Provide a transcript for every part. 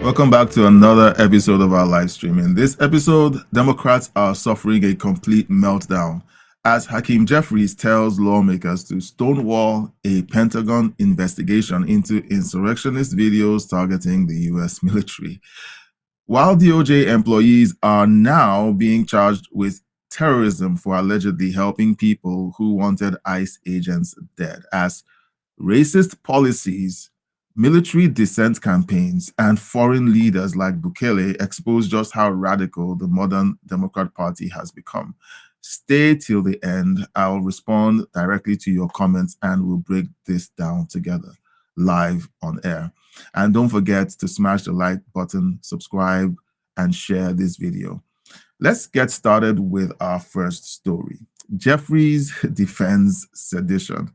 Welcome back to another episode of our live stream. In this episode, Democrats are suffering a complete meltdown as Hakeem Jeffries tells lawmakers to stonewall a Pentagon investigation into insurrectionist videos targeting the U.S. military. While DOJ employees are now being charged with terrorism for allegedly helping people who wanted ICE agents dead, as racist policies, military dissent campaigns, and foreign leaders like Bukele expose just how radical the modern Democrat Party has become. Stay till the end. I'll respond directly to your comments and we'll break this down together live on air. And don't forget to smash the like button, subscribe, and share this video. Let's get started with our first story. Jeffries defends sedition.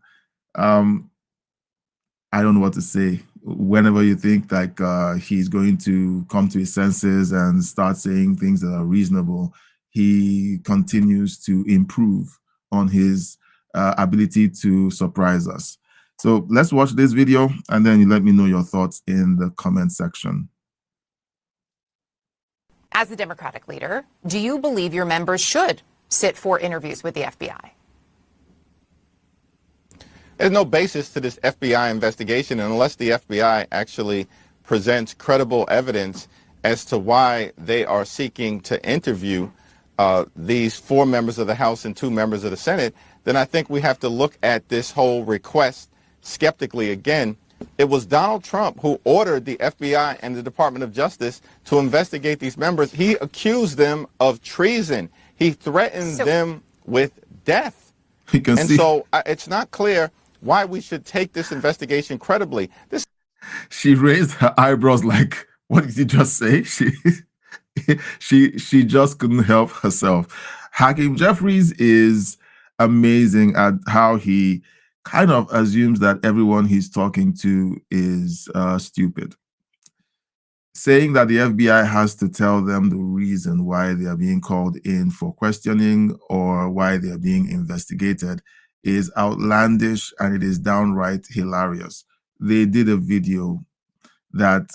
I don't know what to say. Whenever you think like he's going to come to his senses and start saying things that are reasonable, he continues to improve on his ability to surprise us. So let's watch this video and then you let me know your thoughts in the comment section. As the Democratic leader, do you believe your members should sit for interviews with the FBI? There's no basis to this FBI investigation unless the FBI actually presents credible evidence as to why they are seeking to interview these 4 members of the House and 2 members of the Senate. Then I think we have to look at this whole request skeptically again. It was Donald Trump who ordered the FBI and the Department of Justice to investigate these members. He accused them of treason. He threatened them with death. So it's not clear why we should take this investigation credibly. She raised her eyebrows like, what did he just say? She just couldn't help herself. Hakeem Jeffries is amazing at how he kind of assumes that everyone he's talking to is stupid. Saying that the FBI has to tell them the reason why they are being called in for questioning or why they are being investigated is outlandish and it is downright hilarious. They did a video that,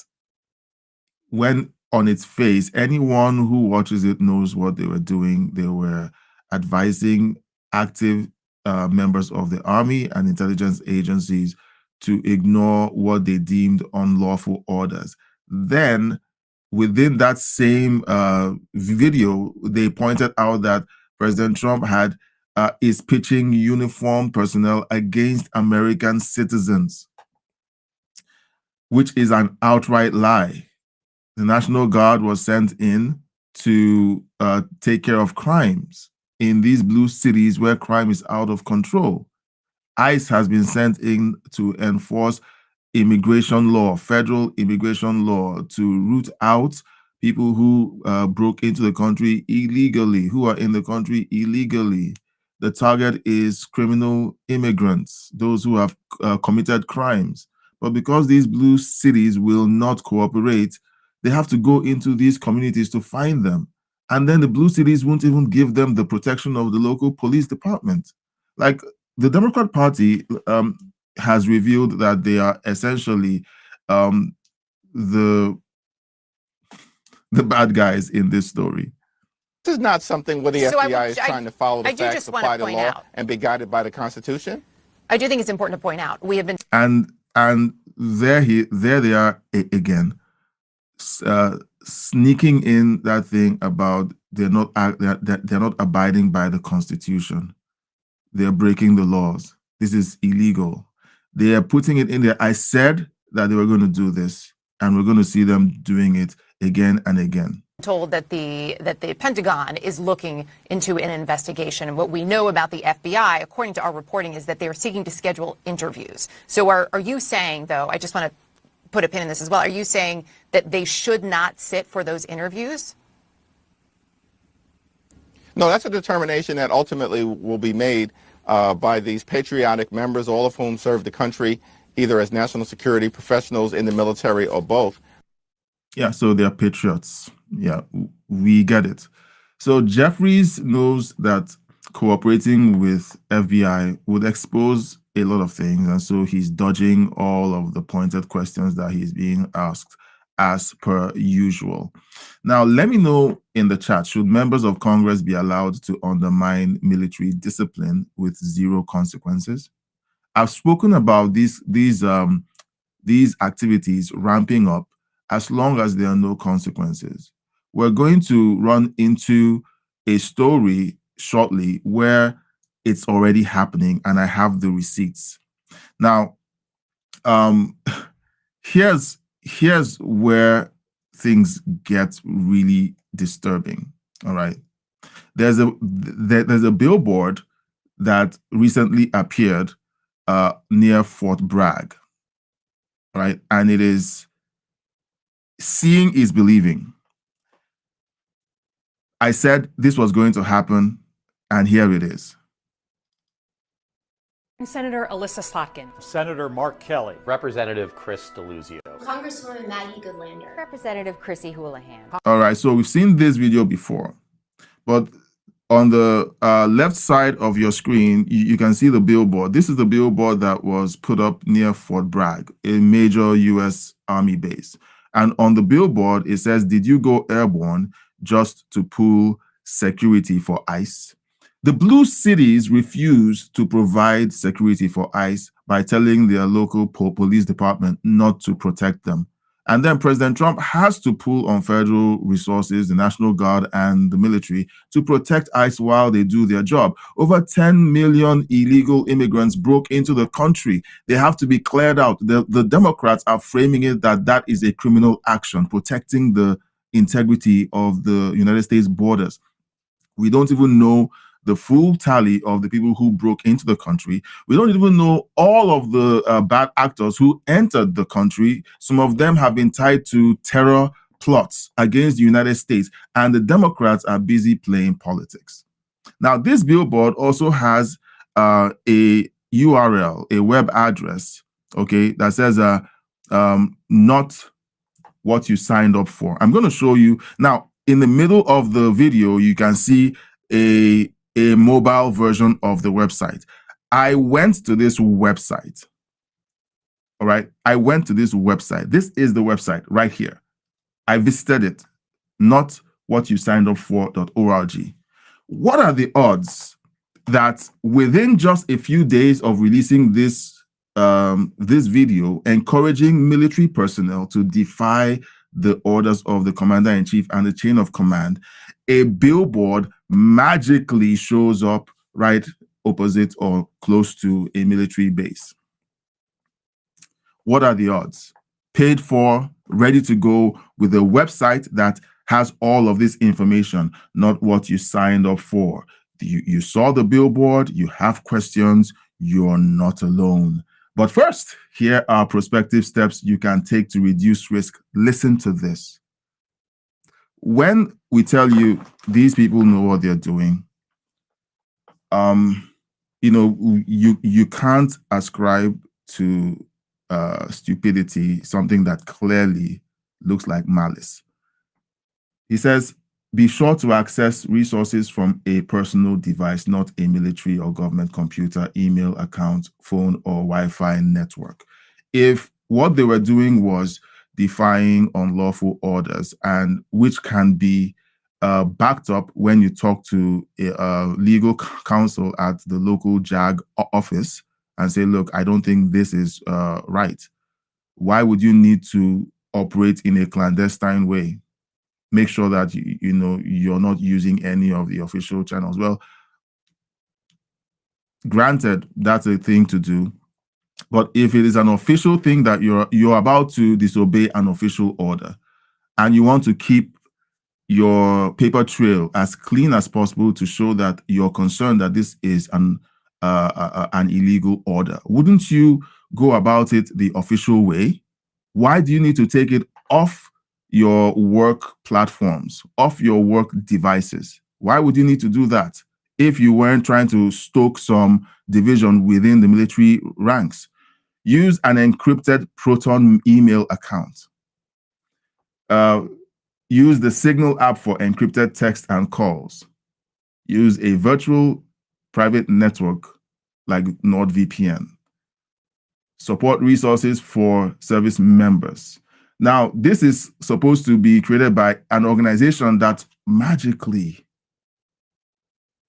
when on its face, anyone who watches it knows what they were doing. They were advising active members of the army and intelligence agencies to ignore what they deemed unlawful orders. Then, within that same video, they pointed out that President Trump is pitching uniformed personnel against American citizens, which is an outright lie. The National Guard was sent in to take care of crimes in these blue cities where crime is out of control. ICE has been sent in to enforce immigration law, federal immigration law, to root out people who broke into the country illegally, who are in the country illegally. The target is criminal immigrants, those who have committed crimes. But because these blue cities will not cooperate, they have to go into these communities to find them. And then the blue cities won't even give them the protection of the local police department. Like, the Democrat Party has revealed that they are essentially the bad guys in this story. This is not something where the FBI is trying to follow the facts, apply the law, and be guided by the Constitution. I do think it's important to point out we have been and there they are again, sneaking in that thing about they're not abiding by the Constitution. They're breaking the laws. This is illegal. They are putting it in there. I said that they were going to do this, and we're going to see them doing it again and again. told that the Pentagon is looking into an investigation. And what we know about the FBI, according to our reporting, is that they are seeking to schedule interviews. So are you saying, though, I just want to put a pin in this as well, are you saying that they should not sit for those interviews? No, that's a determination that ultimately will be made by these patriotic members, all of whom serve the country, either as national security professionals in the military or both. Yeah, so they're patriots. Yeah, we get it. So Jeffries knows that cooperating with FBI would expose a lot of things, and so he's dodging all of the pointed questions that he's being asked. as per usual. Now, let me know in the chat, should members of Congress be allowed to undermine military discipline with zero consequences? I've spoken about these activities ramping up as long as there are no consequences. We're going to run into a story shortly where it's already happening, and I have the receipts. Now, here's where things get really disturbing. All right, there's a billboard that recently appeared near Fort Bragg, right? And it is "Seeing is believing." I said this was going to happen, and here it is. Senator Alyssa Slotkin. Senator Mark Kelly. Representative Chris Deluzio. Congresswoman Maggie Goodlander. Representative Chrissy Houlihan. All right, so we've seen this video before, but on the left side of your screen, you can see the billboard. This is the billboard that was put up near Fort Bragg, a major U.S. Army base. And on the billboard, it says, "Did you go airborne just to pull security for ICE?" The blue cities refused to provide security for ICE by telling their local police department not to protect them. And then President Trump has to pull on federal resources, the National Guard and the military, to protect ICE while they do their job. Over 10 million illegal immigrants broke into the country. They have to be cleared out. The Democrats are framing it that is a criminal action, protecting the integrity of the United States borders. We don't even know the full tally of the people who broke into the country. We don't even know all of the bad actors who entered the country. Some of them have been tied to terror plots against the United States, and the Democrats are busy playing politics. Now, this billboard also has a URL, a web address, okay, that says not what you signed up for. I'm going to show you. Now, in the middle of the video, you can see a mobile version of the website. I went to this website. All right. I went to this website. This is the website right here. I visited it, not what you signed up for.org. What are the odds that within just a few days of releasing this video, encouraging military personnel to defy the orders of the commander-in-chief and the chain of command, a billboard magically shows up right opposite or close to a military base? What are the odds? Paid for, ready to go, with a website that has all of this information, not what you signed up for. You saw the billboard, you have questions, you're not alone. But first, here are prospective steps you can take to reduce risk. Listen to this. When we tell you these people know what they're doing, you can't ascribe to stupidity something that clearly looks like malice. He says, be sure to access resources from a personal device, not a military or government computer, email account, phone, or Wi-Fi network. If what they were doing was defying unlawful orders, and which can be backed up when you talk to a legal counsel at the local JAG office and say, look, I don't think this is right. Why would you need to operate in a clandestine way? Make sure that you're not using any of the official channels. Well, granted, that's a thing to do. But if it is an official thing that you're about to disobey an official order, and you want to keep your paper trail as clean as possible to show that you're concerned that this is an illegal order, wouldn't you go about it the official way? Why do you need to take it off your work platforms, off your work devices? Why would you need to do that if you weren't trying to stoke some division within the military ranks? Use an encrypted Proton email account. Use the Signal app for encrypted text and calls. Use a virtual private network like NordVPN. Support resources for service members. Now, this is supposed to be created by an organization that magically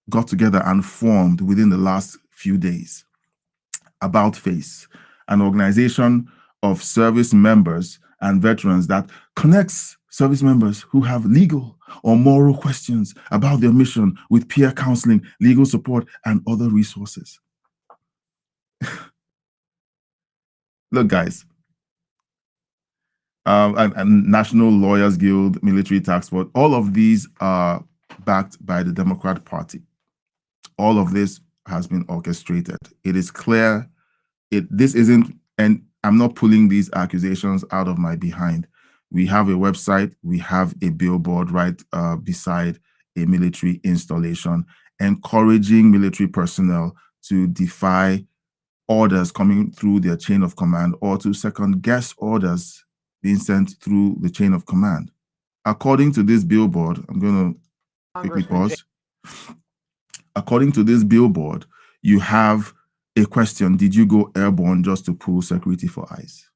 got together and formed within the last few days. About Face, an organization of service members and veterans that connects service members who have legal or moral questions about their mission with peer counseling, legal support, and other resources. Look, guys, and National Lawyers Guild, Military Task Force, all of these are backed by the Democrat Party. All of this has been orchestrated. It is clear. This isn't, and I'm not pulling these accusations out of my behind. We have a website, we have a billboard right beside a military installation, encouraging military personnel to defy orders coming through their chain of command or to second guess orders being sent through the chain of command. According to this billboard, I'm going to quickly pause. According to this billboard, you have a question: did you go airborne just to pull security for ICE?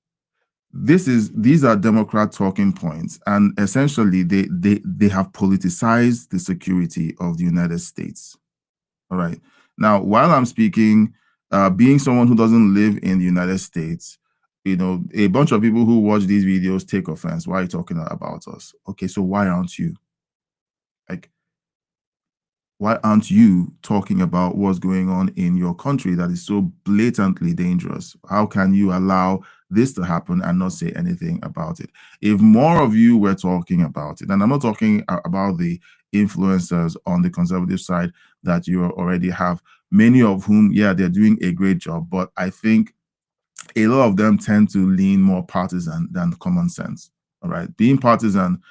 These are Democrat talking points, and essentially they have politicized the security of the United States. All right. Now, while I'm speaking, being someone who doesn't live in the United States, you know, a bunch of people who watch these videos take offense. Why are you talking about us? Okay, so why aren't you? Like, why aren't you talking about what's going on in your country that is so blatantly dangerous? How can you allow this to happen and not say anything about it? If more of you were talking about it, and I'm not talking about the influencers on the conservative side that you already have, many of whom, yeah, they're doing a great job, but I think a lot of them tend to lean more partisan than common sense. All right, being partisan,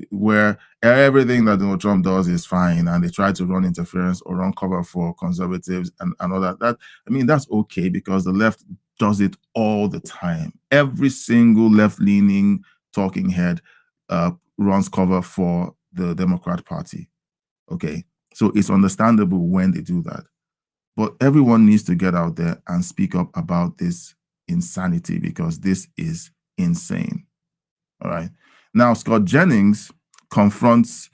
where everything that Donald Trump does is fine, and they try to run interference or run cover for conservatives and all that. I mean, that's okay because the left does it all the time. Every single left-leaning talking head runs cover for the Democrat Party. Okay, so it's understandable when they do that. But everyone needs to get out there and speak up about this insanity because this is insane. All right. Now, Scott Jennings confronts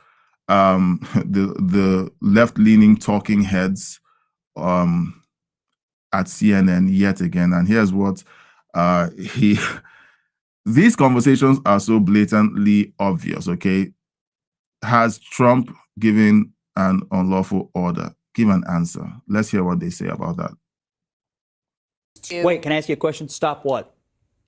the left-leaning talking heads at CNN yet again. And here's what these conversations are so blatantly obvious, okay? Has Trump given an unlawful order? Give an answer. Let's hear what they say about that. Wait, can I ask you a question? Stop what?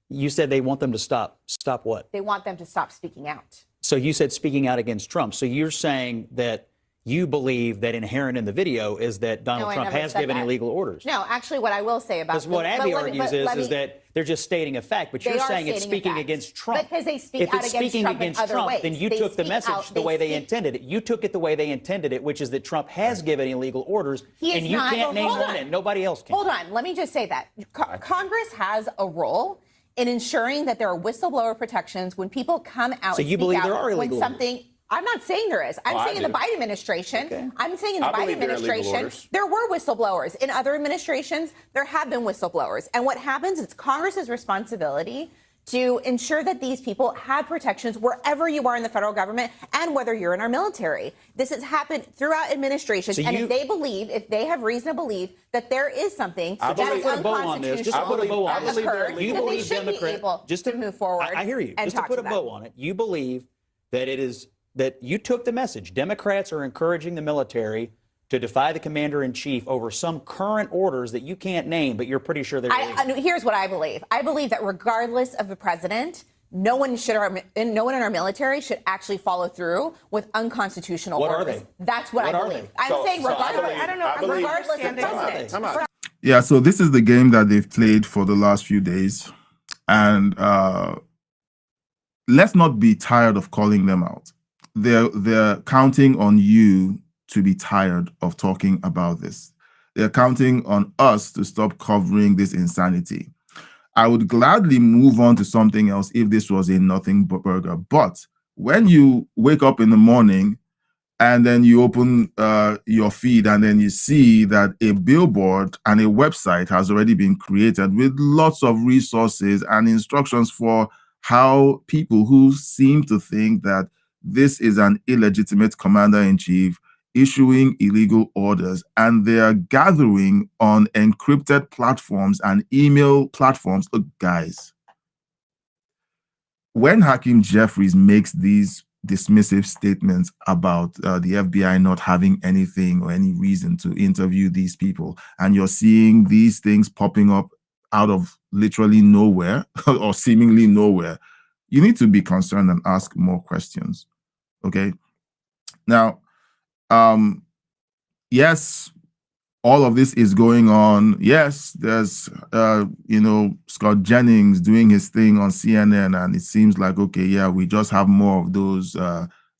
You said they want them to stop. Stop what? They want them to stop speaking out. So you said speaking out against Trump. So you're saying that you believe that inherent in the video is that Donald Trump has given illegal orders. No, actually, what I will say about because what Abby argues is that they're just stating a fact, but you're saying it's speaking against Trump. Because they speak if out it's against speaking Trump against in other Trump, ways. then you They took the speak message out, the way they speak- intended it. You took it the way they intended it, which is that Trump has given illegal orders, He is and you not- can't name hold one, on. and nobody else can. Hold on, let me just say that Congress has a role in ensuring that there are whistleblower protections when people come out. So and you speak believe out there are when illegal something. I'm not saying there is. I'm saying in the Biden administration. Okay. I'm saying in the I Biden believe there are illegal administration, orders. there were whistleblowers. In other administrations, there have been whistleblowers. And what happens, it's Congress's responsibility to ensure that these people have protections wherever you are in the federal government and whether you're in our military. This has happened throughout administrations. So and you- if they have reason to believe that there is something I that believe- is put a bow on this. Just unconstitutional put a bow on that this. occurred, You then they believe should be Democrat- able just to move forward. I hear you. And Just to talk put a them. bow on it, you believe that it is that you took the message. Democrats are encouraging the military to defy the commander-in-chief over some current orders that you can't name, but you're pretty sure they're illegal. Here's what I believe. I believe that regardless of the president, no one in our military should actually follow through with unconstitutional What are orders. they? That's what What I are believe. they? I'm saying regardless. I don't know. Regardless of the president. Time out. Yeah, so this is the game that they've played for the last few days. And let's not be tired of calling them out. They're counting on you to be tired of talking about this. They're counting on us to stop covering this insanity. I would gladly move on to something else if this was a nothing burger. But when you wake up in the morning and then you open your feed and then you see that a billboard and a website has already been created with lots of resources and instructions for how people who seem to think that this is an illegitimate commander-in-chief issuing illegal orders, and they are gathering on encrypted platforms and email platforms. Look, guys, when Hakeem Jeffries makes these dismissive statements about the FBI not having anything or any reason to interview these people, and you're seeing these things popping up out of literally nowhere or seemingly nowhere, you need to be concerned and ask more questions. Okay. Now, yes, all of this is going on. Yes, there's, Scott Jennings doing his thing on CNN, and it seems like, okay, yeah, we just have more of those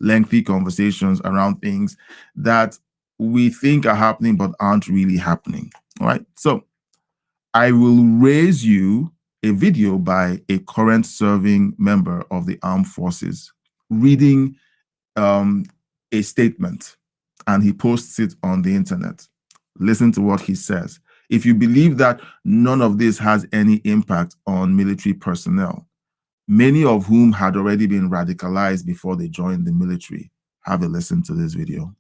lengthy conversations around things that we think are happening but aren't really happening. All right. So I will raise you a video by a current serving member of the armed forces reading a statement, and he posts it on the internet. Listen to what he says. If you believe that none of this has any impact on military personnel, many of whom had already been radicalized before they joined the military, have a listen to this video.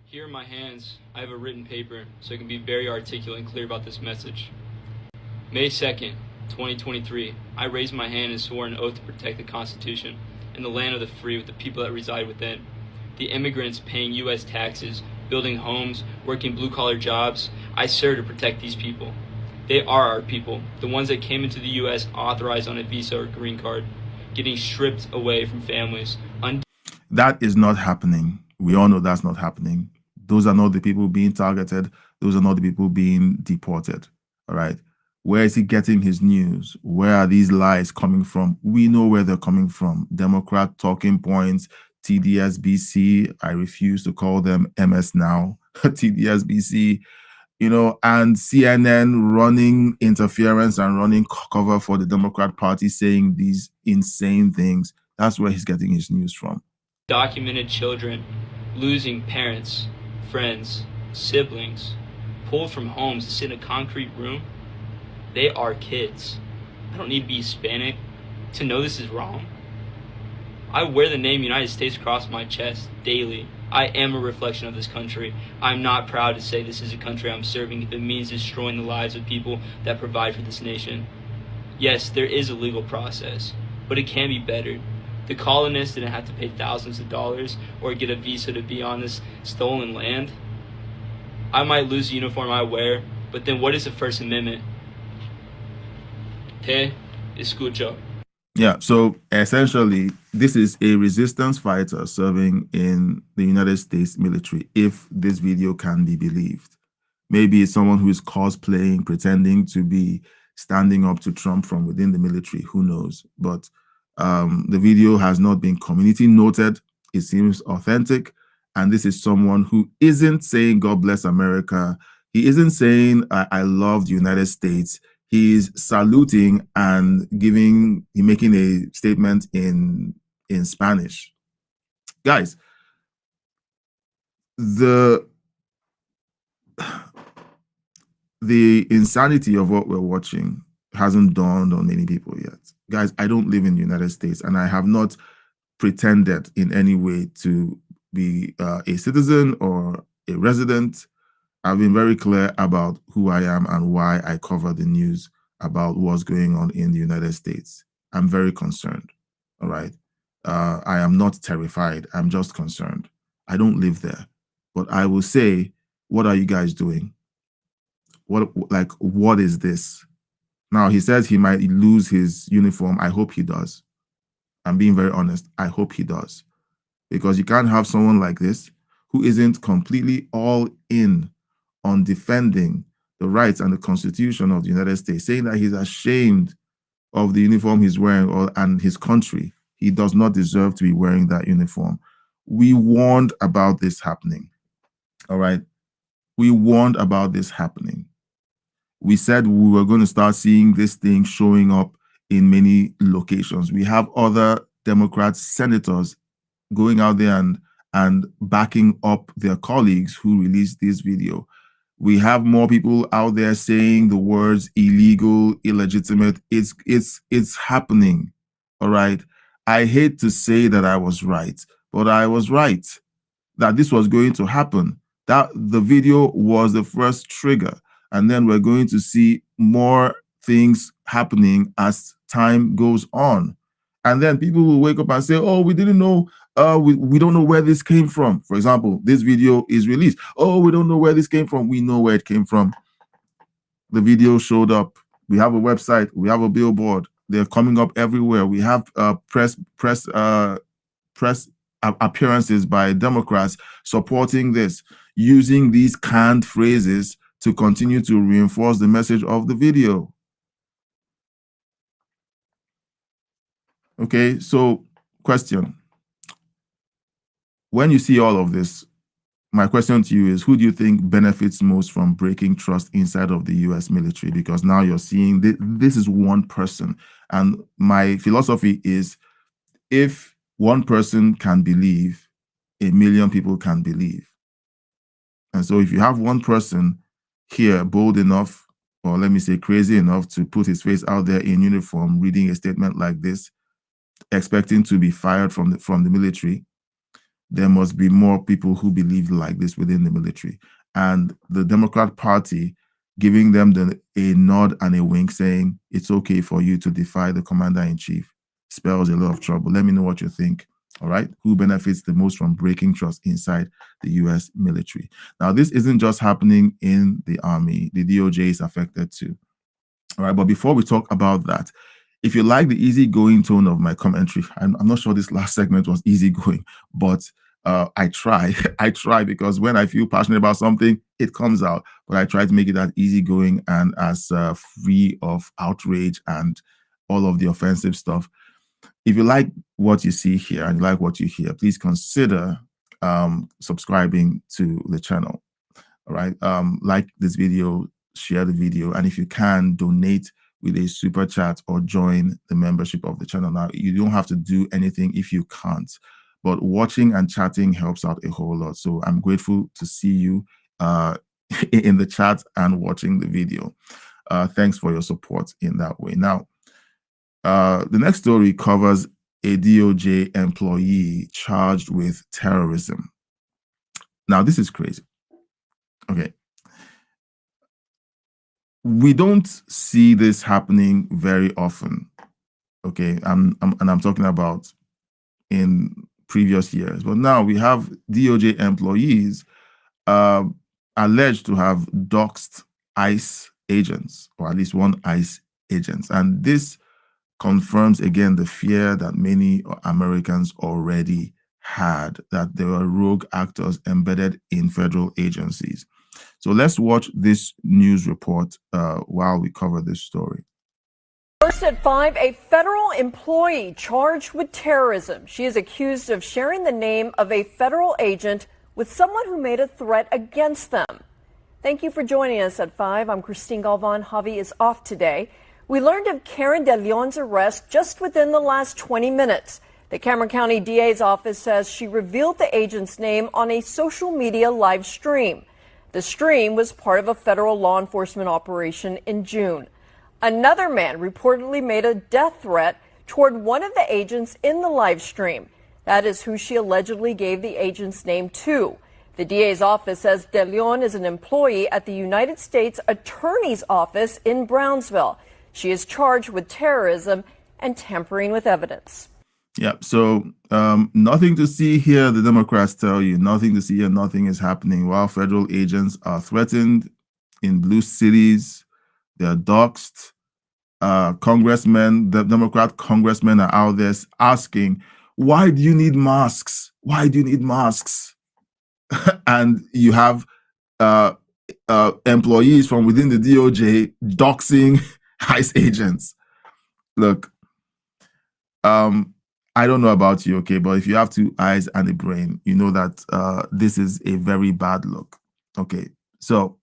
Here in my hands, I have a written paper so I can be very articulate and clear about this message. May 2nd, 2023, I raised my hand and swore an oath to protect the Constitution and the land of the free with the people that reside within. The immigrants paying U.S. taxes, building homes, working blue-collar jobs. I swear to protect these people. They are our people, the ones that came into the U.S. authorized on a visa or green card, getting stripped away from families. That is not happening. We all know that's not happening. Those are not the people being targeted. Those are not the people being deported. All right. Where is he getting his news? Where are these lies coming from? We know where they're coming from. Democrat talking points, TDSBC. I refuse to call them MS Now. TDSBC, and CNN running interference and running cover for the Democrat Party, saying these insane things. That's where he's getting his news from. Documented children losing parents, friends, siblings, pulled from homes to sit in a concrete room. They are kids. I don't need to be Hispanic to know this is wrong. I wear the name United States across my chest daily. I am a reflection of this country. I'm not proud to say this is a country I'm serving if it means destroying the lives of people that provide for this nation. Yes, there is a legal process, but it can be bettered. The colonists didn't have to pay thousands of dollars or get a visa to be on this stolen land. I might lose the uniform I wear, but then what is the First Amendment? Te escucho. Yeah, so essentially, this is a resistance fighter serving in the United States military, if this video can be believed. Maybe it's someone who is cosplaying, pretending to be standing up to Trump from within the military, who knows? But the video has not been community noted. It seems authentic. And this is someone who isn't saying, God bless America. He isn't saying, I love the United States. He's saluting and making a statement in Spanish. Guys, the insanity of what we're watching hasn't dawned on many people yet. Guys, I don't live in the United States, and I have not pretended in any way to be a citizen or a resident. I've been very clear about who I am and why I cover the news about what's going on in the United States. I'm very concerned, all right? I am not terrified. I'm just concerned. I don't live there. But I will say, what are you guys doing? What is this? Now, he says he might lose his uniform. I hope he does. I'm being very honest. I hope he does. Because you can't have someone like this who isn't completely all in on defending the rights and the Constitution of the United States, saying that he's ashamed of the uniform he's wearing and his country. He does not deserve to be wearing that uniform. We warned about this happening, all right? We warned about this happening. We said we were going to start seeing this thing showing up in many locations. We have other Democrat senators going out there and backing up their colleagues who released this video. We have more people out there saying the words illegal, illegitimate. It's happening. All right. I hate to say that I was right, but I was right that this was going to happen. That the video was the first trigger. And then we're going to see more things happening as time goes on. And then people will wake up and say, oh, we didn't know, we don't know where this came from. For example, this video is released. Oh, we don't know where this came from. We know where it came from. The video showed up. We have a website. We have a billboard. They're coming up everywhere. We have press appearances by Democrats supporting this, using these canned phrases to continue to reinforce the message of the video. Okay, so question. When you see all of this, my question to you is, who do you think benefits most from breaking trust inside of the US military? Because now you're seeing this is one person. And my philosophy is, if one person can believe, 1 million people can believe. And so if you have one person here bold enough, or let me say crazy enough, to put his face out there in uniform, reading a statement like this, expecting to be fired from the military, there must be more people who believe like this within the military. And the Democrat Party giving them a nod and a wink saying it's okay for you to defy the commander-in-chief spells a lot of trouble. Let me know what you think. All right, who benefits the most from breaking trust inside the US military? Now, this isn't just happening in the Army. The DOJ is affected too. All right, but before we talk about that, if you like the easygoing tone of my commentary, I'm not sure this last segment was easygoing, but I try. I try, because when I feel passionate about something, it comes out. But I try to make it as easygoing and as free of outrage and all of the offensive stuff. If you like what you see here and you like what you hear, please consider subscribing to the channel. All right, like this video, share the video, and if you can, donate with a super chat or join the membership of the channel. Now, you don't have to do anything if you can't, but watching and chatting helps out a whole lot. So I'm grateful to see you in the chat and watching the video. Thanks for your support in that way. Now, the next story covers a DOJ employee charged with terrorism. Now, this is crazy. Okay. We don't see this happening very often. Okay, and I'm talking about in previous years. But now we have DOJ employees alleged to have doxed ICE agents, or at least one ICE agent. And this confirms again the fear that many Americans already had, that there were rogue actors embedded in federal agencies. So let's watch this news report while we cover this story. First at 5, a federal employee charged with terrorism. She is accused of sharing the name of a federal agent with someone who made a threat against them. Thank you for joining us at 5. I'm Christine Galvan. Javi is off today. We learned of Karen De Leon's arrest just within the last 20 minutes. The Cameron County DA's office says she revealed the agent's name on a social media live stream. The stream was part of a federal law enforcement operation in June. Another man reportedly made a death threat toward one of the agents in the live stream. That is who she allegedly gave the agent's name to. The DA's office says De Leon is an employee at the United States Attorney's Office in Brownsville. She is charged with terrorism and tampering with evidence. Yeah, so nothing to see here, the Democrats tell you. Nothing to see here, nothing is happening. While federal agents are threatened in blue cities, they're doxxed. Congressmen, the Democrat congressmen are out there asking, why do you need masks? Why do you need masks? And you have employees from within the DOJ doxing ICE agents. Look, I don't know about you, okay, but if you have 2 eyes and a brain, you know that this is a very bad look. Okay, so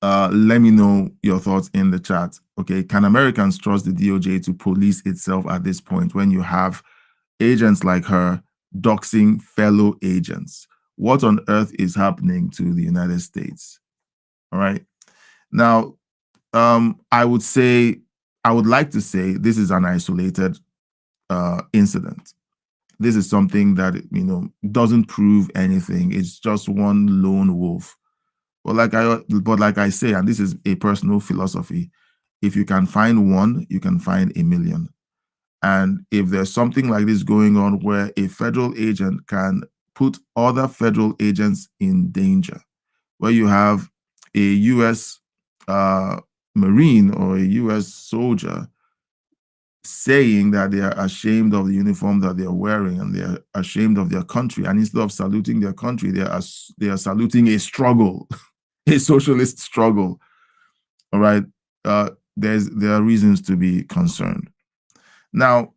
let me know your thoughts in the chat. Okay, can Americans trust the DOJ to police itself at this point when you have agents like her doxing fellow agents? What on earth is happening to the United States? All right. Now, I would like to say this is an isolated incident. This is something that, doesn't prove anything. It's just one lone wolf. But like I say, and this is a personal philosophy, if you can find one, you can find a million. And if there's something like this going on where a federal agent can put other federal agents in danger, where you have a U.S. Marine or a U.S. soldier saying that they are ashamed of the uniform that they are wearing and they are ashamed of their country, and instead of saluting their country, they are saluting a struggle, a socialist struggle. All right, there are reasons to be concerned. Now,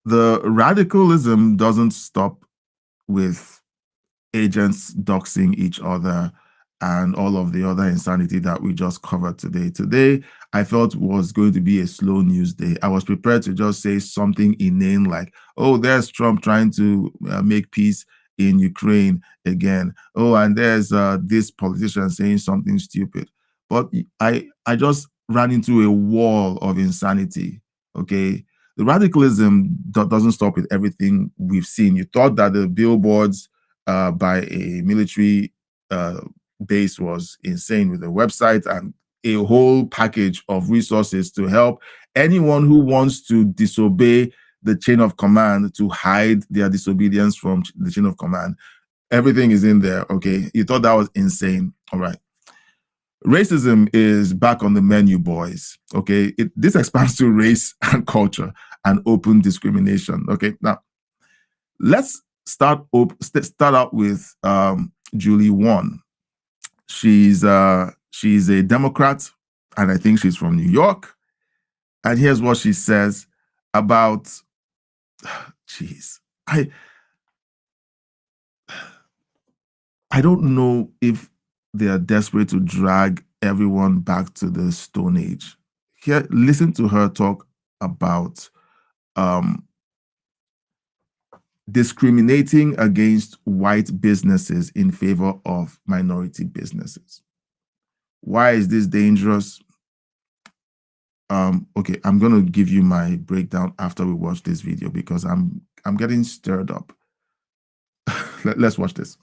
the radicalism doesn't stop with agents doxing each other and all of the other insanity that we just covered today. Today, I felt was going to be a slow news day. I was prepared to just say something inane like, oh, there's Trump trying to make peace in Ukraine again. Oh, and there's this politician saying something stupid. But I just ran into a wall of insanity, okay? The radicalism doesn't stop with everything we've seen. You thought that the billboards by a military base was insane with a website and a whole package of resources to help anyone who wants to disobey the chain of command to hide their disobedience from the chain of command. Everything is in there, okay? You thought that was insane. All right. Racism is back on the menu, boys, okay? This expands to race and culture and open discrimination, okay? Now, let's start out with Julie Won. She's a Democrat, and I think she's from New York. And here's what she says about, geez, I don't know if they are desperate to drag everyone back to the Stone Age. Here, listen to her talk about discriminating against white businesses in favor of minority businesses. Why is this dangerous? Okay, I'm going to give you my breakdown after we watch this video because I'm getting stirred up. Let's watch this.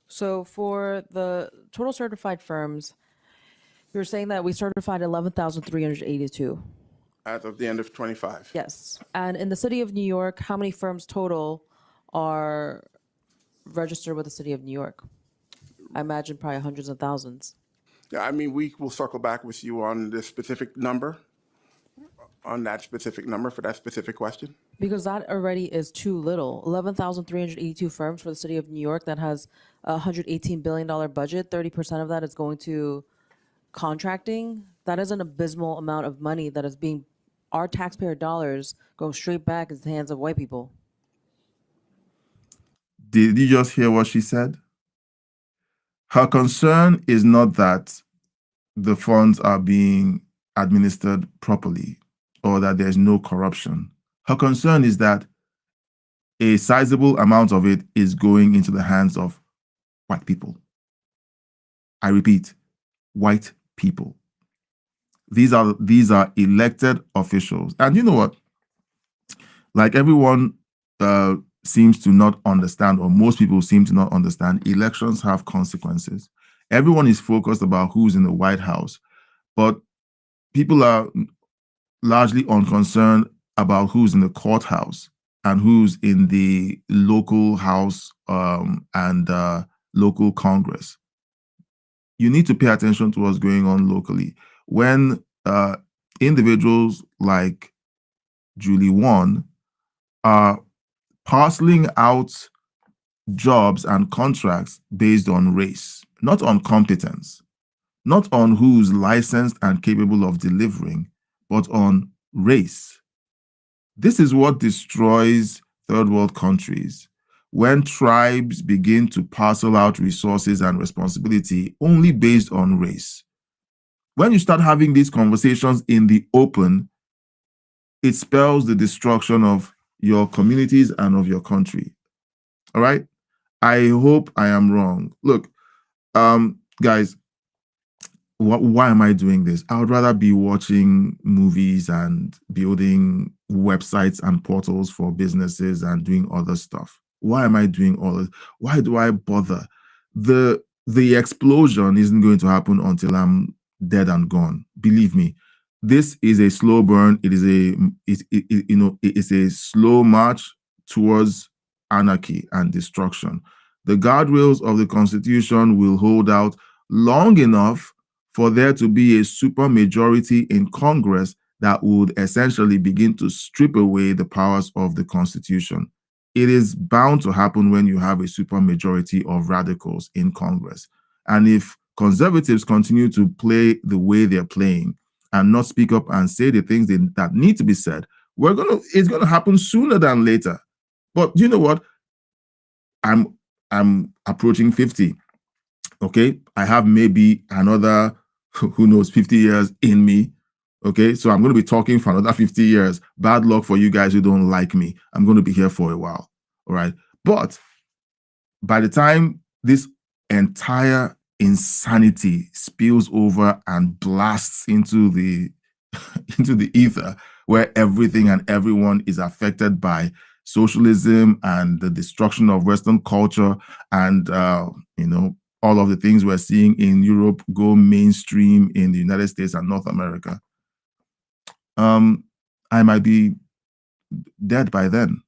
So for the total certified firms, you're saying that we certified 11,382. As of the end of 25. Yes. And in the city of New York, how many firms total are registered with the city of New York? I imagine probably hundreds of thousands. Yeah, I mean, we will circle back with you on this specific number, on that specific number for that specific question. Because that already is too little. 11,382 firms for the city of New York that has a $118 billion budget. 30% of that is going to contracting. That is an abysmal amount of money that is being, our taxpayer dollars go straight back into the hands of white people. Did you just hear what she said? Her concern is not that the funds are being administered properly or that there's no corruption. Her concern is that a sizable amount of it is going into the hands of white people. I repeat, white people. These are elected officials. And you know what? Like everyone seems to not understand, or most people seem to not understand, elections have consequences. Everyone is focused about who's in the White House, but people are largely unconcerned about who's in the courthouse and who's in the local house and local Congress. You need to pay attention to what's going on locally. When individuals like Julie Won are parceling out jobs and contracts based on race, not on competence, not on who's licensed and capable of delivering, but on race. This is what destroys third world countries. When tribes begin to parcel out resources and responsibility only based on race. When you start having these conversations in the open, it spells the destruction of your communities and of your country. All right? I hope I am wrong. Look, guys, why am I doing this? I would rather be watching movies and building websites and portals for businesses and doing other stuff. Why am I doing all this? Why do I bother? The explosion isn't going to happen until I'm dead and gone. Believe me, this is a slow burn. It is it's a slow march towards anarchy and destruction. The guardrails of the Constitution will hold out long enough for there to be a supermajority in Congress that would essentially begin to strip away the powers of the Constitution. It is bound to happen when you have a supermajority of radicals in Congress. And if conservatives continue to play the way they're playing and not speak up and say the things that need to be said, it's gonna happen sooner than later. But you know what? I'm approaching 50. Okay, I have maybe another, who knows, 50 years in me. Okay, so I'm going to be talking for another 50 years. Bad luck for you guys who don't like me. I'm going to be here for a while. All right, but by the time this entire insanity spills over and blasts into the into the ether, where everything and everyone is affected by socialism and the destruction of Western culture, and all of the things we're seeing in Europe go mainstream in the United States and North America, I might be dead by then.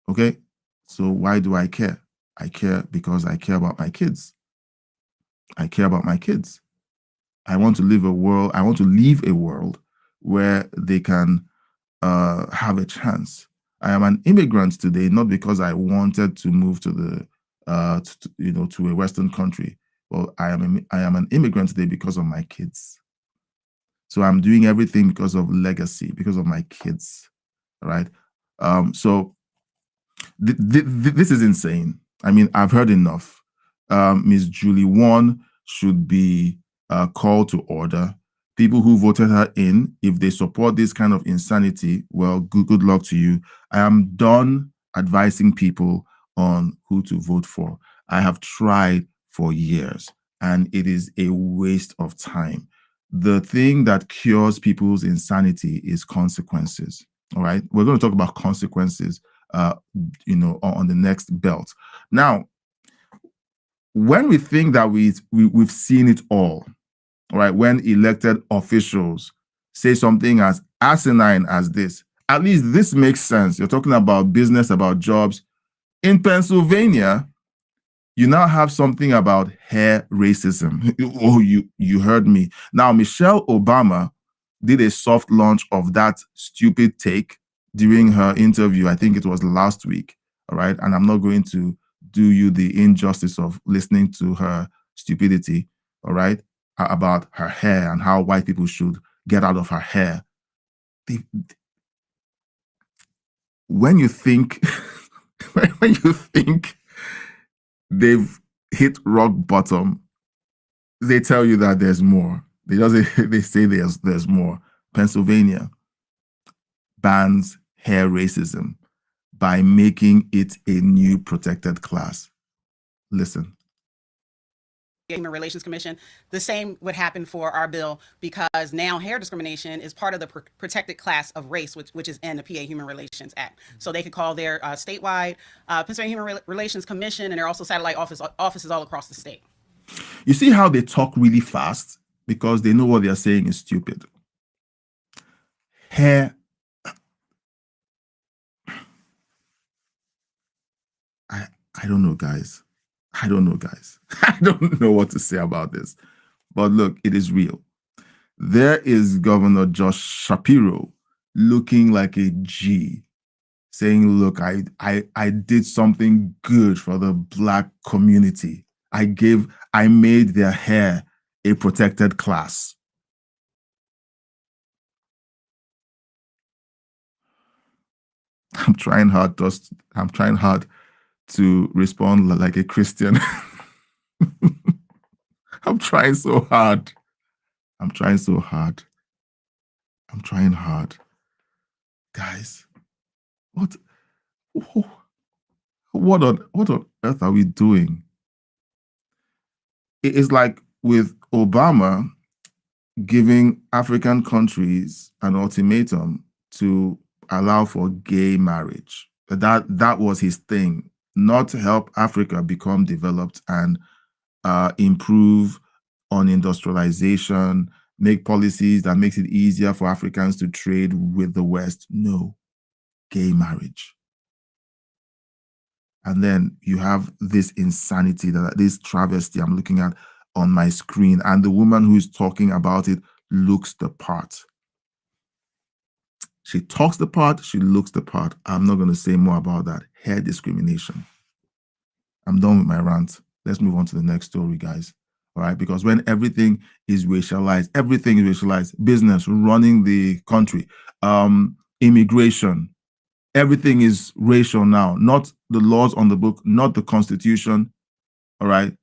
Okay, so why do I care? I care because I care about my kids. I care about my kids. I want to live a world. I want to leave a world where they can have a chance. I am an immigrant today, not because I wanted to move to the to a Western country. Well, I am an immigrant today because of my kids. So I'm doing everything because of legacy, because of my kids. All right. So this is insane. I mean, I've heard enough. Ms. Julie Warren should be called to order. People who voted her in, if they support this kind of insanity, well, good luck to you. I am done advising people on who to vote for. I have tried for years, and it is a waste of time. The thing that cures people's insanity is consequences. All right, we're going to talk about consequences, on the next belt. Now, when we think that we've seen it all, right? When elected officials say something as asinine as this, at least this makes sense. You're talking about business, about jobs. In Pennsylvania, you now have something about hair racism. Oh, you heard me. Now, Michelle Obama did a soft launch of that stupid take during her interview. I think it was last week. All right. And I'm not going to do you the injustice of listening to her stupidity. All right. About her hair and how white people should get out of her hair. When you think they've hit rock bottom, they tell you that there's more. They say there's more. Pennsylvania bans hair racism by making it a new protected class. Listen. Human Relations Commission. The same would happen for our bill, because now hair discrimination is part of the protected class of race, which is in the PA Human Relations Act. So they could call their statewide Pennsylvania Human Relations Commission, and they're also satellite offices all across the state. You see how they talk really fast because they know what they're saying is stupid. Hair. I don't know, guys. I don't know what to say about this. But look, it is real. There is Governor Josh Shapiro looking like a G, saying, look, I did something good for the Black community. I made their hair a protected class. I'm trying hard to respond like a Christian. I'm trying so hard. I'm trying Guys, what on earth are we doing? It is like with Obama, giving African countries an ultimatum to allow for gay marriage. That was his thing, not to help Africa become developed and improve on industrialization, make policies that makes it easier for Africans to trade with the West. No, gay marriage. And then you have this insanity, this travesty I'm looking at on my screen, and the woman who is talking about it looks the part. She talks the part, she looks the part. I'm not going to say more about that. Hair discrimination. I'm done with my rant. Let's move on to the next story, guys. All right, because when everything is racialized, everything is racialized. Business, running the country, immigration, everything is racial now. Not the laws on the book, not the Constitution. All right.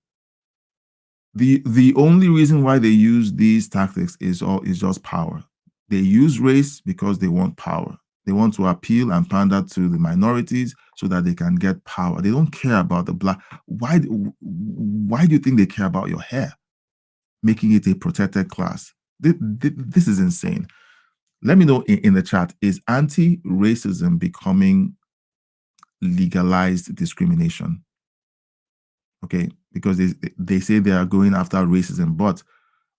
The only reason why they use these tactics is just power. They use race because they want power. They want to appeal and pander to the minorities so that they can get power. They don't care about the black. Why do you think they care about your hair? Making it a protected class. This is insane. Let me know in the chat, is anti-racism becoming legalized discrimination? Okay, because they say they are going after racism, but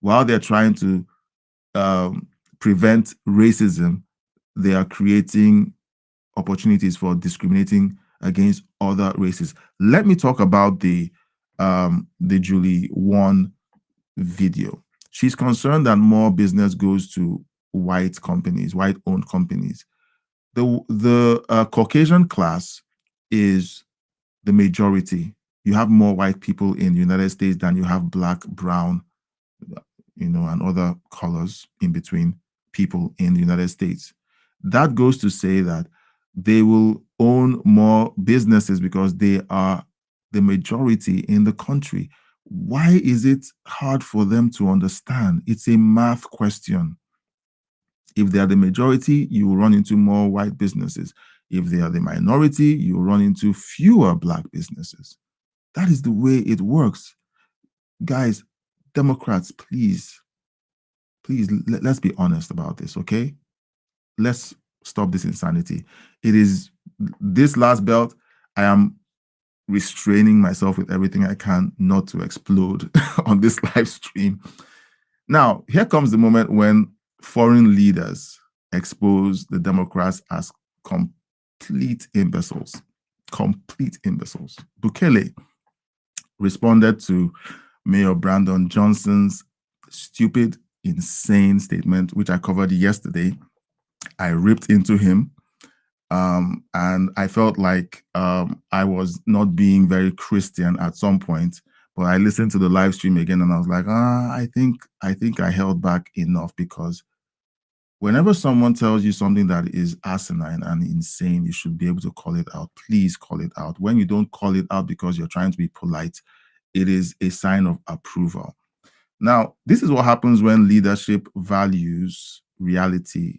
while they're trying to prevent racism, they are creating opportunities for discriminating against other races. Let me talk about the Julie Won video. She's concerned that more business goes to white companies, white-owned companies. The Caucasian class is the majority. You have more white people in the United States than you have black, brown, and other colors in between people in the United States. That goes to say that they will own more businesses because they are the majority in the country. Why is it hard for them to understand? It's a math question. If they are the majority, you will run into more white businesses. If they are the minority, you will run into fewer black businesses. That is the way it works. Guys, Democrats, please, let's be honest about this, okay? Let's stop this insanity. It is this last belt, I am restraining myself with everything I can not to explode on this live stream. Now, here comes the moment when foreign leaders expose the Democrats as complete imbeciles. Complete imbeciles. Bukele responded to Mayor Brandon Johnson's stupid, insane statement, which I covered yesterday. I ripped into him. And I felt like I was not being very Christian at some point, but I listened to the live stream again and I was like, I think I held back enough, because whenever someone tells you something that is asinine and insane, you should be able to call it out. Please call it out. When you don't call it out because you're trying to be polite, it is a sign of approval. Now, this is what happens when leadership values reality.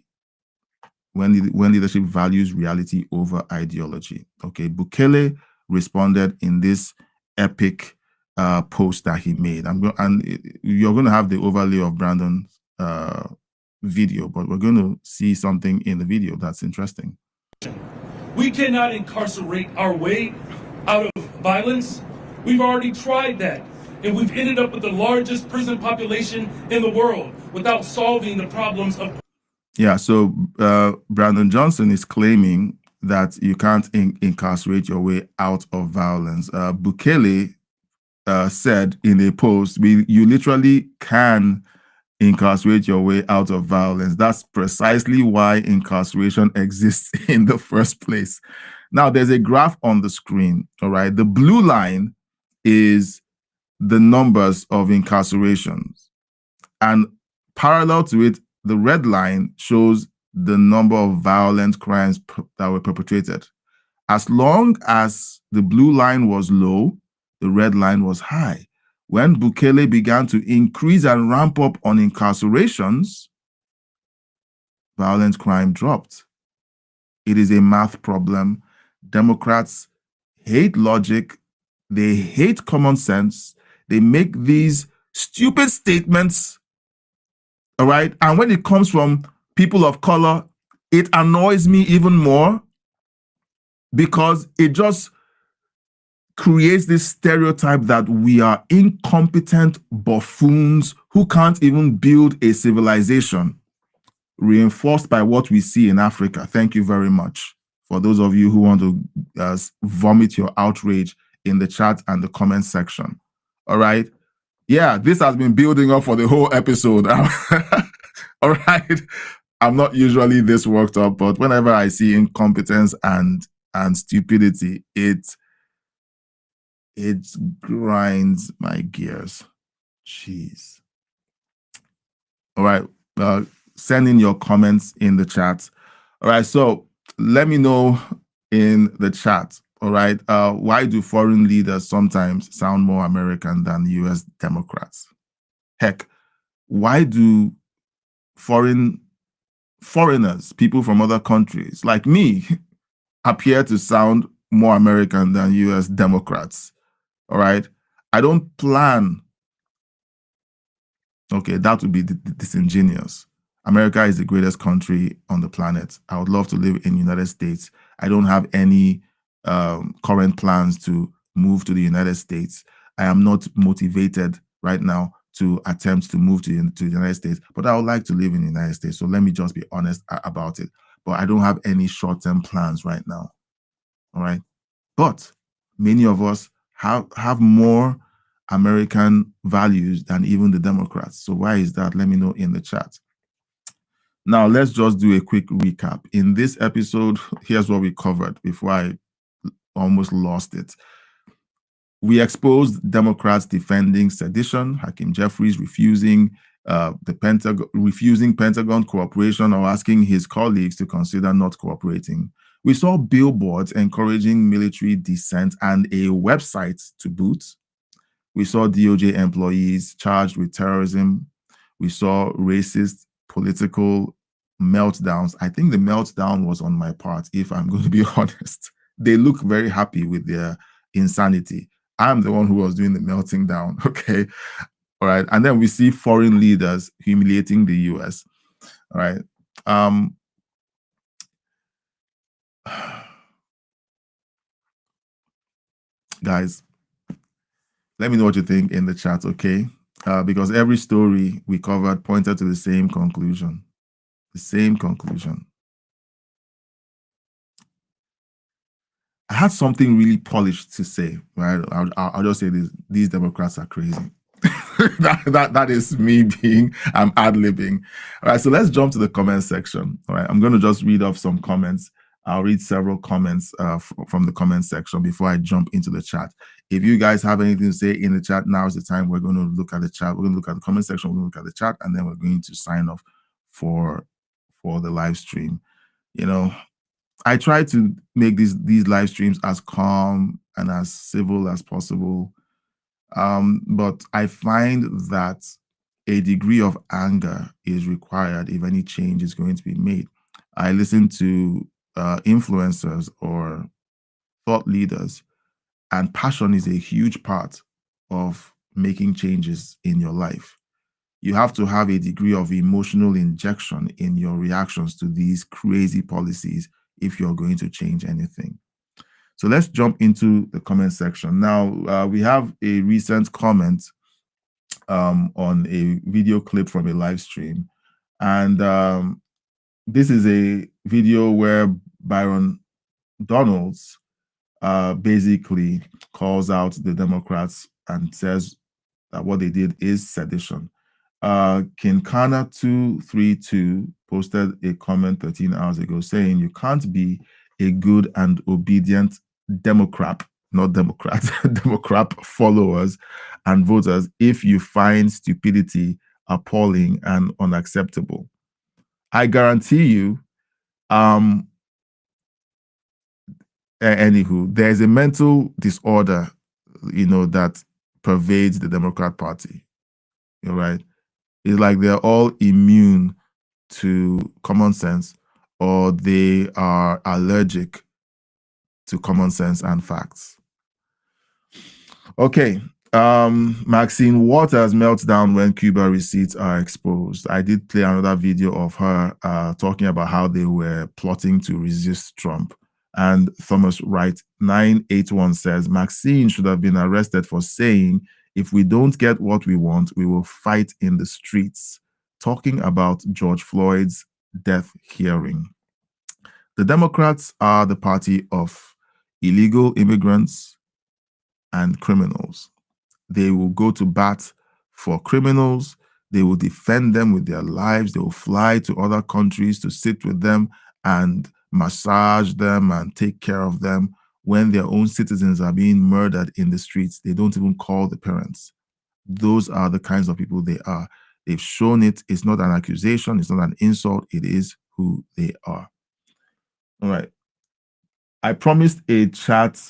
When leadership values reality over ideology. Okay, Bukele responded in this epic post that he made. You're going to have the overlay of Brandon's video, but we're going to see something in the video that's interesting. We cannot incarcerate our way out of violence. We've already tried that, and we've ended up with the largest prison population in the world without solving the problems of. Yeah, so Brandon Johnson is claiming that you can't incarcerate your way out of violence. Bukele said in a post, you literally can incarcerate your way out of violence. That's precisely why incarceration exists in the first place. Now, there's a graph on the screen, all right? The blue line is the numbers of incarcerations. And parallel to it, the red line shows the number of violent crimes that were perpetrated. As long as the blue line was low, the red line was high. When Bukele began to increase and ramp up on incarcerations, violent crime dropped. It is a math problem. Democrats hate logic. They hate common sense. They make these stupid statements All right. And when it comes from people of color, it annoys me even more because it just creates this stereotype that we are incompetent buffoons who can't even build a civilization, reinforced by what we see in Africa. Thank you very much. For those of you who want to vomit your outrage in the chat and the comment section. All right. Yeah, this has been building up for the whole episode. All right. I'm not usually this worked up, but whenever I see incompetence and stupidity, it grinds my gears. Jeez. All right. Send in your comments in the chat. All right. So let me know in the chat. All right. Why do foreign leaders sometimes sound more American than US Democrats? Heck, why do foreigners, people from other countries like me, appear to sound more American than US Democrats? All right. I don't plan. Okay, that would be disingenuous. America is the greatest country on the planet. I would love to live in the United States. I don't have any current plans to move to the United States. I am not motivated right now to attempt to move to the United States, but I would like to live in the United States. So let me just be honest about it. But I don't have any short-term plans right now. All right. But many of us have more American values than even the Democrats. So why is that? Let me know in the chat. Now, let's just do a quick recap. In this episode, here's what we covered before I almost lost it. We exposed Democrats defending sedition, Hakeem Jeffries refusing Pentagon cooperation or asking his colleagues to consider not cooperating. We saw billboards encouraging military dissent and a website to boot. We saw DOJ employees charged with terrorism. We saw racist political meltdowns. I think the meltdown was on my part, if I'm going to be honest. They look very happy with their insanity. I'm the one who was doing the melting down, okay? All right, and then we see foreign leaders humiliating the US, all right? Guys, let me know what you think in the chat, okay? Because every story we covered pointed to the same conclusion. The same conclusion. I had something really polished to say, right? I'll just say this: these Democrats are crazy. that is me I'm ad-libbing. All right, so let's jump to the comment section. All right, I'm going to just read off some comments. I'll read several comments from the comment section before I jump into the chat. If you guys have anything to say in the chat, now is the time. We're going to look at the chat. We're going to look at the comment section. We're going to look at the chat, and then we're going to sign off for the live stream. You know, I try to make these live streams as calm and as civil as possible. But I find that a degree of anger is required if any change is going to be made. I listen to influencers or thought leaders, and passion is a huge part of making changes in your life. You have to have a degree of emotional injection in your reactions to these crazy policies if you're going to change anything. So let's jump into the comment section. Now, we have a recent comment on a video clip from a live stream. And this is a video where Byron Donalds basically calls out the Democrats and says that what they did is sedition. Kinkana232 posted a comment 13 hours ago saying you can't be a good and obedient Democrat, not Democrat, Democrat followers and voters if you find stupidity appalling and unacceptable. I guarantee you, anywho, there's a mental disorder, that pervades the Democrat Party. All right. It's like they're all immune to common sense, or they are allergic to common sense and facts. Okay, Maxine Waters melts down when Cuba receipts are exposed. I did play another video of her talking about how they were plotting to resist Trump. And Thomas Wright 981 says, Maxine should have been arrested for saying, if we don't get what we want, we will fight in the streets, talking about George Floyd's death hearing. The Democrats are the party of illegal immigrants and criminals. They will go to bat for criminals. They will defend them with their lives. They will fly to other countries to sit with them and massage them and take care of them. When their own citizens are being murdered in the streets, they don't even call the parents. Those are the kinds of people they are. They've shown it. It's not an accusation. It's not an insult. It is who they are. All right. I promised a chat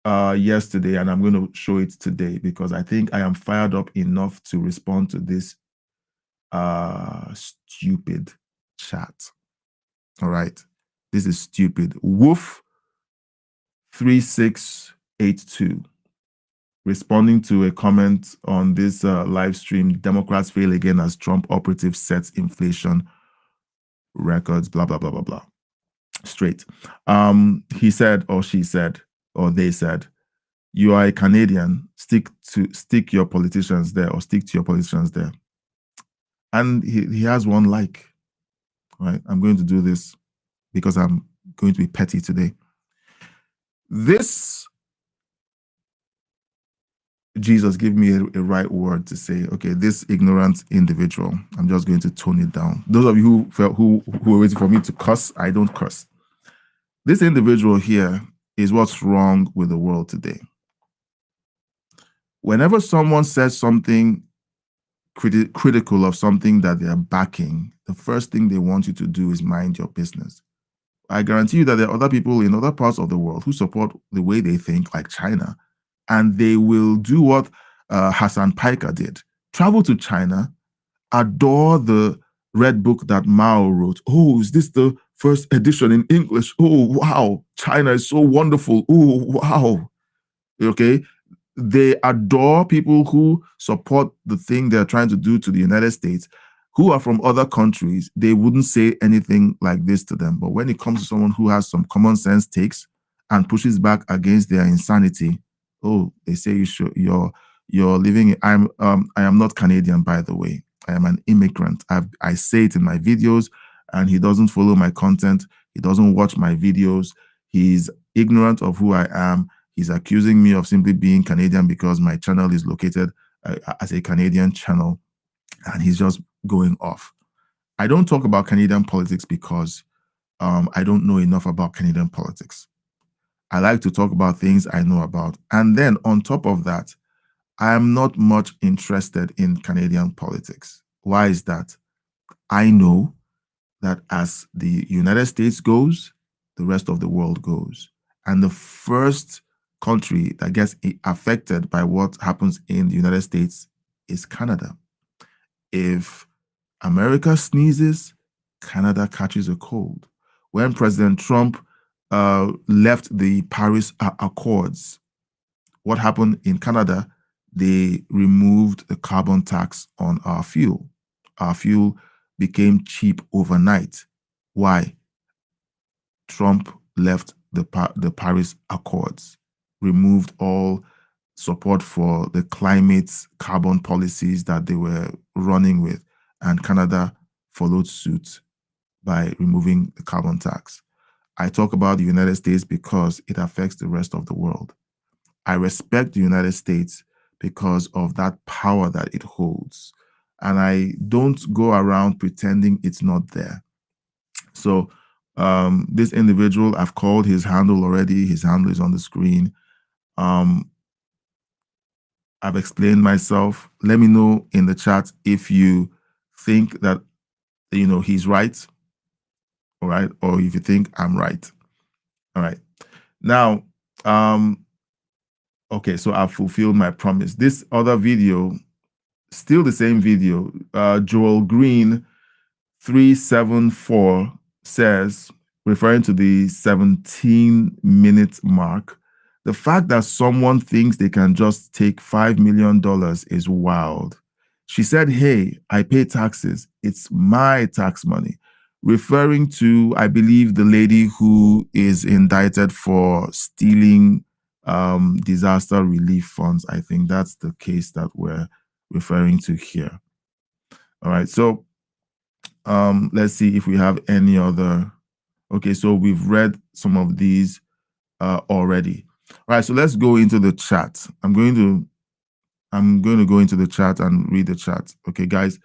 yesterday, and I'm going to show it today because I think I am fired up enough to respond to this stupid chat. All right. This is stupid. Woof 3682 responding to a comment on this live stream. Democrats fail again as Trump operative sets inflation records, blah, blah, blah, blah, blah. Straight. He said, or she said, or they said, you are a Canadian, stick your politicians there, or stick to your politicians there. And he has one like. All right, I'm going to do this because I'm going to be petty today. This, Jesus, give me a right word to say, okay, this ignorant individual, I'm just going to tone it down. Those of you who were waiting for me to cuss, I don't cuss. This individual here is what's wrong with the world today. Whenever someone says something critical of something that they're backing, the first thing they want you to do is mind your business. I guarantee you that there are other people in other parts of the world who support the way they think, like China, and they will do what Hassan Piker did. Travel to China, adore the red book that Mao wrote. Oh, is this the first edition in English? Oh, wow. China is so wonderful. Oh, wow. Okay. They adore people who support the thing they're trying to do to the United States, who are from other countries. They wouldn't say anything like this to them. But when it comes to someone who has some common sense takes and pushes back against their insanity, oh, they say you're living. I am not Canadian, by the way. I am an immigrant. I say it in my videos, and he doesn't follow my content. He doesn't watch my videos. He's ignorant of who I am. He's accusing me of simply being Canadian because my channel is located as a Canadian channel, and he's just going off. I don't talk about Canadian politics because I don't know enough about Canadian politics. I like to talk about things I know about. And then on top of that, I am not much interested in Canadian politics. Why is that? I know that as the United States goes, the rest of the world goes. And the first country that gets affected by what happens in the United States is Canada. If America sneezes, Canada catches a cold. When President Trump left the Paris Accords, what happened in Canada? They removed the carbon tax on our fuel. Our fuel became cheap overnight. Why? Trump left the Paris Accords, removed all support for the climate carbon policies that they were running with, and Canada followed suit by removing the carbon tax. I talk about the United States because it affects the rest of the world. I respect the United States because of that power that it holds. And I don't go around pretending it's not there. So this individual, I've called his handle already. His handle is on the screen. I've explained myself. Let me know in the chat if you think that, he's right. All right. Or if you think I'm right. All right. Now, okay, so I've fulfilled my promise. This other video, still the same video, Joel Green 374 says, referring to the 17-minute mark, The fact that someone thinks they can just take $5 million is wild. She said, hey, I pay taxes. It's my tax money. Referring to, I believe, the lady who is indicted for stealing disaster relief funds. I think that's the case that we're referring to here. All right, so let's see if we have any other. Okay, so we've read some of these already. All right, so let's go into the chat. I'm going to go into the chat and read the chat. Okay, guys.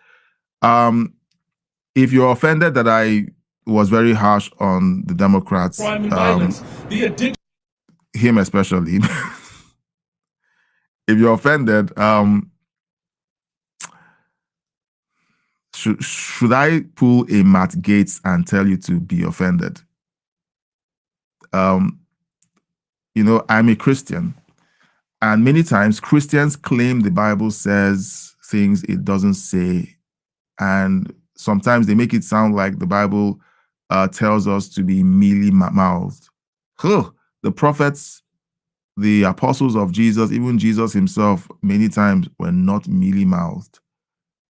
If you're offended that I was very harsh on the Democrats, Crime and violence, the addiction. him especially. If you're offended, should I pull a Matt Gaetz and tell you to be offended? You know, I'm a Christian, and many times Christians claim the Bible says things it doesn't say, and sometimes they make it sound like the Bible tells us to be mealy-mouthed. The prophets, the apostles of Jesus, even Jesus himself, many times were not mealy-mouthed.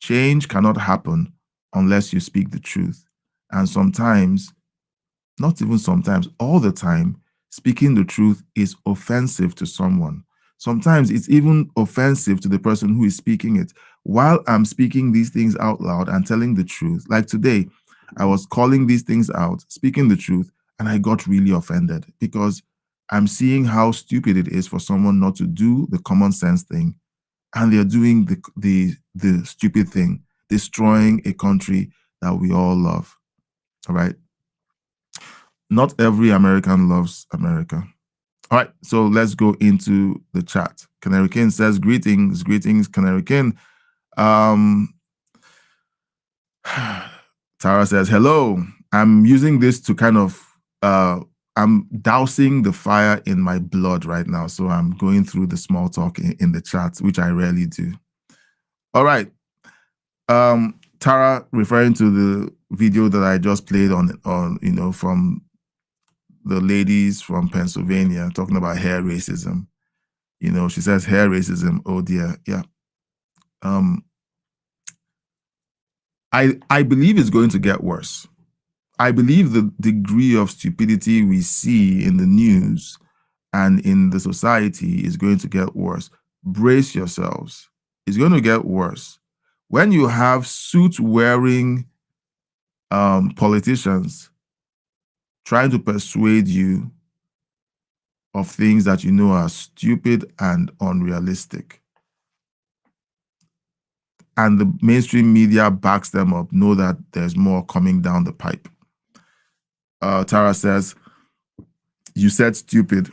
Change cannot happen unless you speak the truth. And sometimes, not even sometimes, all the time, speaking the truth is offensive to someone. Sometimes it's even offensive to the person who is speaking it. While I'm speaking these things out loud and telling the truth, like today, I was calling these things out, speaking the truth, and I got really offended because I'm seeing how stupid it is for someone not to do the common sense thing, and they're doing the stupid thing, destroying a country that we all love. All right. Not every American loves America. All right, so let's go into the chat. Canary King says, greetings, Canary King. Tara says, hello. I'm using this to kind of, I'm dousing the fire in my blood right now. So I'm going through the small talk in the chat, which I rarely do. All right. Tara, referring to the video that I just played on you know, from the ladies from Pennsylvania talking about hair racism. You know, she says hair racism. Oh dear. Yeah. I believe it's going to get worse. I believe the degree of stupidity we see in the news and in the society is going to get worse. Brace yourselves. It's going to get worse. When you have suit-wearing politicians trying to persuade you of things that you know are stupid and unrealistic, and the mainstream media backs them up, know that there's more coming down the pipe. Tara says, you said stupid.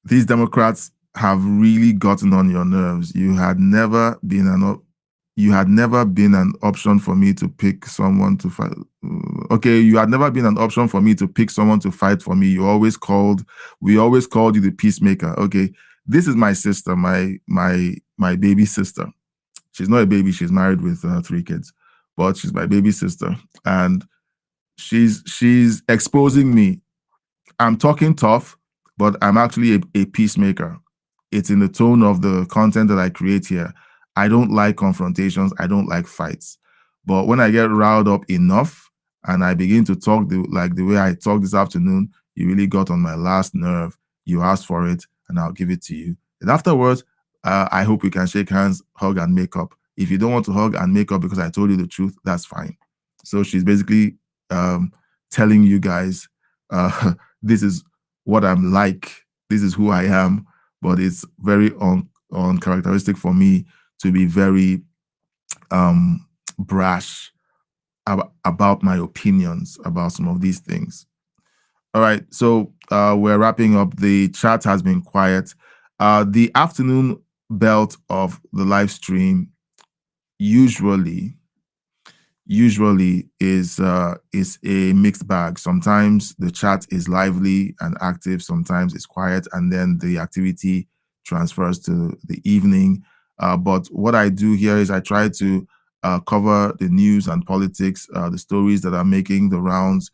These Democrats have really gotten on your nerves. You had never been an option for me to pick someone to fight. Okay, you had never been an option for me to pick someone to fight for me. We always called you the peacemaker. Okay, this is my sister, my baby sister. She's not a baby. She's married with 3 kids, but she's my baby sister, and she's exposing me. I'm talking tough, but I'm actually a peacemaker. It's in the tone of the content that I create here. I don't like confrontations. I don't like fights. But when I get riled up enough and I begin to talk like the way I talked this afternoon, you really got on my last nerve. You asked for it, and I'll give it to you. And afterwards, I hope we can shake hands, hug, and make up. If you don't want to hug and make up because I told you the truth, that's fine. So she's basically telling you guys, this is what I'm like. This is who I am. But it's very uncharacteristic for me to be very brash about my opinions about some of these things. All right, so we're wrapping up. The chat has been quiet. The afternoon belt of the live stream usually is a mixed bag. Sometimes the chat is lively and active, sometimes it's quiet, and then the activity transfers to the evening. But what I do here is I try to cover the news and politics, the stories that are making the rounds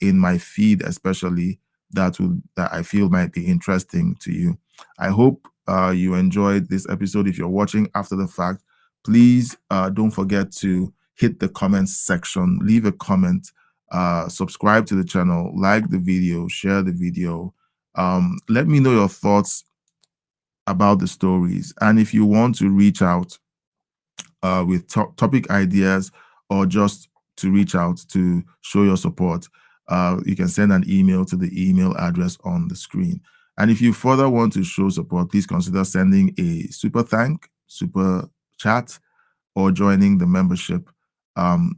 in my feed, especially that I feel might be interesting to you. I hope you enjoyed this episode. If you're watching after the fact, please don't forget to hit the comments section, leave a comment, subscribe to the channel, like the video, share the video. Let me know your thoughts about the stories. And if you want to reach out with topic ideas, or just to reach out to show your support, you can send an email to the email address on the screen. And if you further want to show support, please consider sending a super chat, or joining the membership,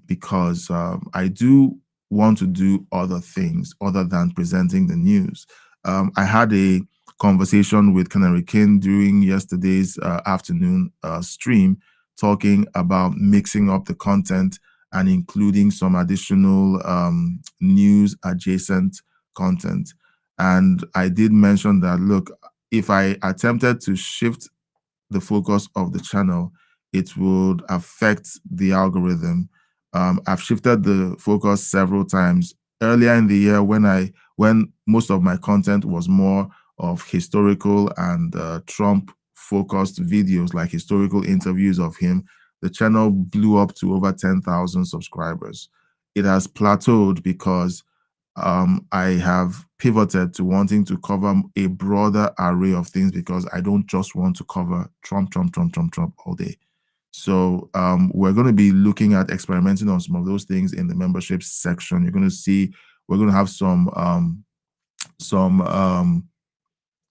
because I do want to do other things other than presenting the news. I had a conversation with Canary King during yesterday's afternoon stream, talking about mixing up the content and including some additional news adjacent content. And I did mention that, look, if I attempted to shift the focus of the channel, it would affect the algorithm. I've shifted the focus several times. Earlier in the year, when most of my content was more of historical and Trump-focused videos, like historical interviews of him, the channel blew up to over 10,000 subscribers. It has plateaued because I have pivoted to wanting to cover a broader array of things, because I don't just want to cover Trump all day. So we're going to be looking at experimenting on some of those things in the membership section. You're going to see we're going to have some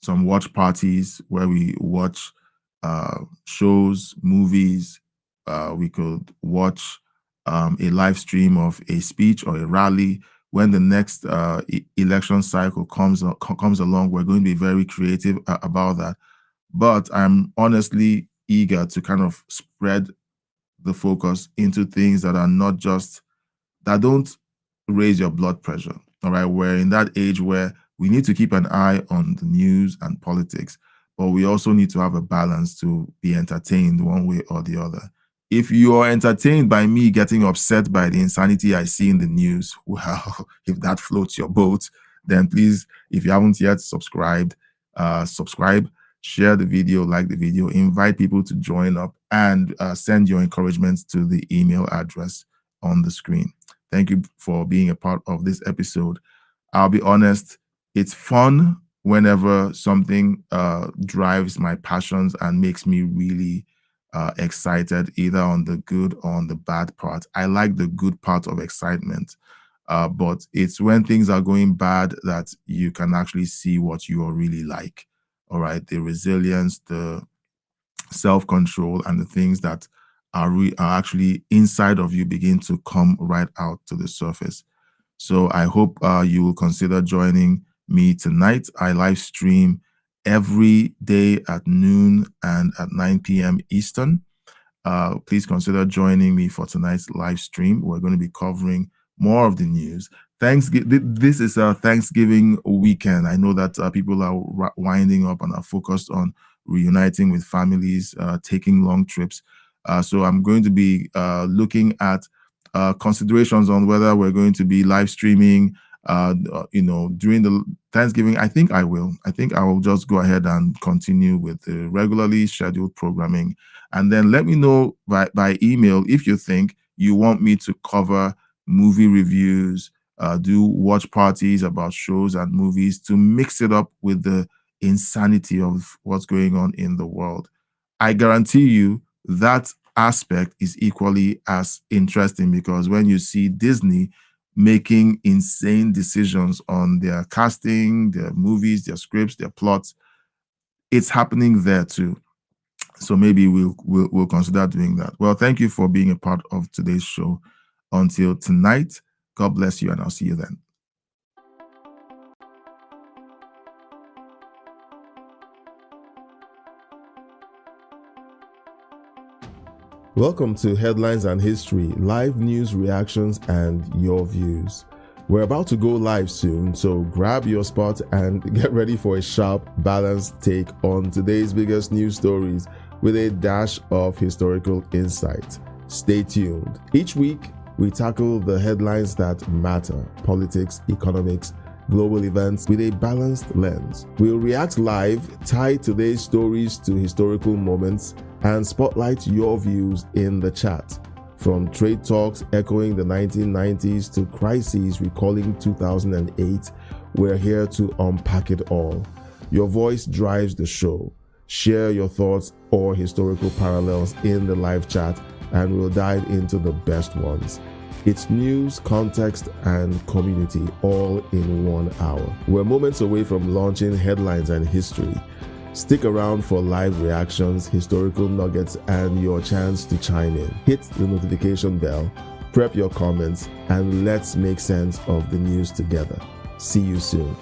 watch parties where we watch shows, movies. We could watch a live stream of a speech or a rally. When the next election cycle comes along, we're going to be very creative about that. But I'm honestly eager to kind of spread the focus into things that are not just, that don't raise your blood pressure. All right, we're in that age where we need to keep an eye on the news and politics, but we also need to have a balance to be entertained one way or the other. If you are entertained by me getting upset by the insanity I see in the news, well, if that floats your boat, then please, if you haven't yet subscribed, subscribe, share the video, like the video, invite people to join up, and send your encouragements to the email address on the screen. Thank you for being a part of this episode. I'll be honest, it's fun whenever something drives my passions and makes me really excited, either on the good or on the bad part. I like the good part of excitement, but it's when things are going bad that you can actually see what you are really like. All right, the resilience, the self-control, and the things that are actually inside of you begin to come right out to the surface. So I hope you will consider joining me tonight. I live stream every day at noon and at 9 p.m. Eastern. Please consider joining me for tonight's live stream. We're going to be covering more of the news. This is a Thanksgiving weekend. I know that people are winding up and are focused on reuniting with families, taking long trips. So I'm going to be looking at considerations on whether we're going to be live streaming during the Thanksgiving. I think I will just go ahead and continue with the regularly scheduled programming. And then let me know by email if you think you want me to cover movie reviews, do watch parties about shows and movies, to mix it up with the insanity of what's going on in the world. I guarantee you that aspect is equally as interesting, because when you see Disney making insane decisions on their casting, their movies, their scripts, their plots, it's happening there too. So maybe we'll consider doing that. Well, thank you for being a part of today's show. Until tonight, God bless you, and I'll see you then. Welcome to Headlines and History, live news reactions and your views. We're about to go live soon, so grab your spot and get ready for a sharp, balanced take on today's biggest news stories with a dash of historical insight. Stay tuned. Each week, we tackle the headlines that matter: politics, economics, global events with a balanced lens. We'll react live, tie today's stories to historical moments, and spotlight your views in the chat. From trade talks echoing the 1990s to crises recalling 2008, we're here to unpack it all. Your voice drives the show. Share your thoughts or historical parallels in the live chat, and we'll dive into the best ones. It's news, context, and community all in 1 hour. We're moments away from launching headlines and history. Stick around for live reactions, historical nuggets, and your chance to chime in. Hit the notification bell, prep your comments, and let's make sense of the news together. See you soon.